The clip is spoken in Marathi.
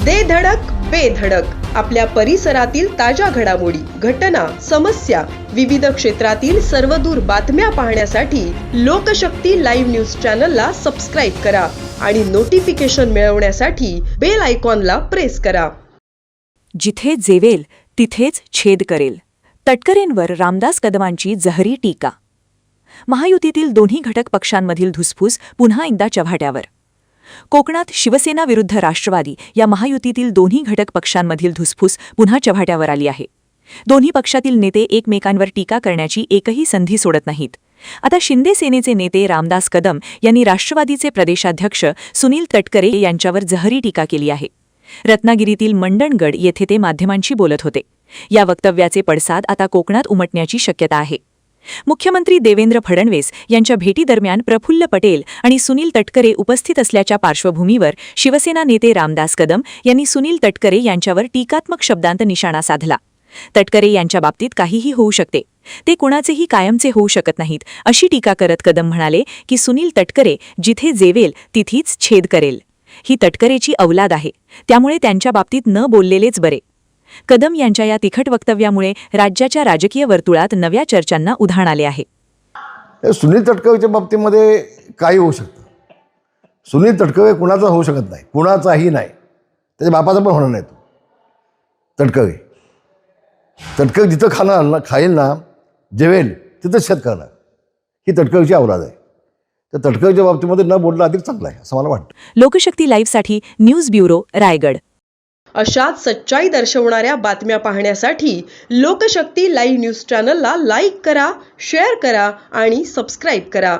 दे धडक बेधडक आपल्या परिसरातील ताज्या घडामोडी, घटना, समस्या, विविध क्षेत्रातील सर्वदूर बातम्या पाहण्यासाठी लोकशक्ती लाईव्ह न्यूज चॅनलला सबस्क्राईब करा आणि नोटिफिकेशन मिळवण्यासाठी बेल आयकॉनला प्रेस करा. जिथे जेवेल तिथेच छेद करेल. तटकरेंवर रामदास कदमांची जहरी टीका. महायुतीतील दोन्ही घटक पक्षांमधील धुसफूस पुन्हा एकदा चव्हाट्यावर. कोकणात शिवसेना विरुद्ध राष्ट्रवादी या महायुतीतील दोन्ही घटक पक्षांमधील धुसफूस पुन्हा चव्हाट्यावर आली आहे. दोन्ही पक्षातील नेते एकमेकांवर टीका करण्याची एकही संधी सोडत नाहीत. आता शिंदे सेनेचे नेते रामदास कदम यांनी राष्ट्रवादीचे प्रदेशाध्यक्ष सुनील तटकरे यांच्यावर जहरी टीका केली आहे. रत्नागिरीतील मंडणगड येथे ते माध्यमांशी बोलत होते. या वक्तव्याचे पडसाद आता कोकणात उमटण्याची शक्यता आहे. मुख्यमंत्री देवेंद्र फडणवीस यांच्या भेटीदरम्यान प्रफुल्ल पटेल आणि सुनील तटकरे उपस्थित असल्याच्या पार्श्वभूमीवर शिवसेना नेते रामदास कदम यांनी सुनील तटकरे यांच्यावर टीकात्मक शब्दांत निशाणा साधला. तटकरे यांच्या बाबतीत काहीही होऊ शकते, ते कुणाचेही कायमचे होऊ शकत नाहीत, अशी टीका करत कदम म्हणाले की सुनील तटकरे जिथे जेवेल तिथेच छेद करेल. ही तटकरेची औलाद आहे, त्यामुळे त्यांच्या बाबतीत न बोललेलेच बरे. कदम यांच्या या तिखट वक्तव्यामुळे राज्याच्या राजकीय वर्तुळात नव्या चर्चांना उधाण आले आहे. सुनील तटकरेच्या बाबतीमध्ये काही होऊ शकतं. सुनील तटकरे कुणाचा होऊ शकत नाही, कुणाचाही नाही. त्याच्या बापाचा पण होणार नाही. तो तटकरे जिथं खाईल ना, जेवेल तिथंच शेत करणार. ही तटकरेची औलाद आहे. तर तटकरेच्या बाबतीमध्ये न बोलणं अधिक चांगलं आहे असं मला वाटतं. लोकशक्ती लाईव्हसाठी न्यूज ब्युरो, रायगड. अशाच सच्चाई दर्शवणाऱ्या बातम्या पाहण्यासाठी लोकशक्ती लाईव्ह न्यूज चॅनलला लाईक करा, शेअर करा आणि सबस्क्राईब करा.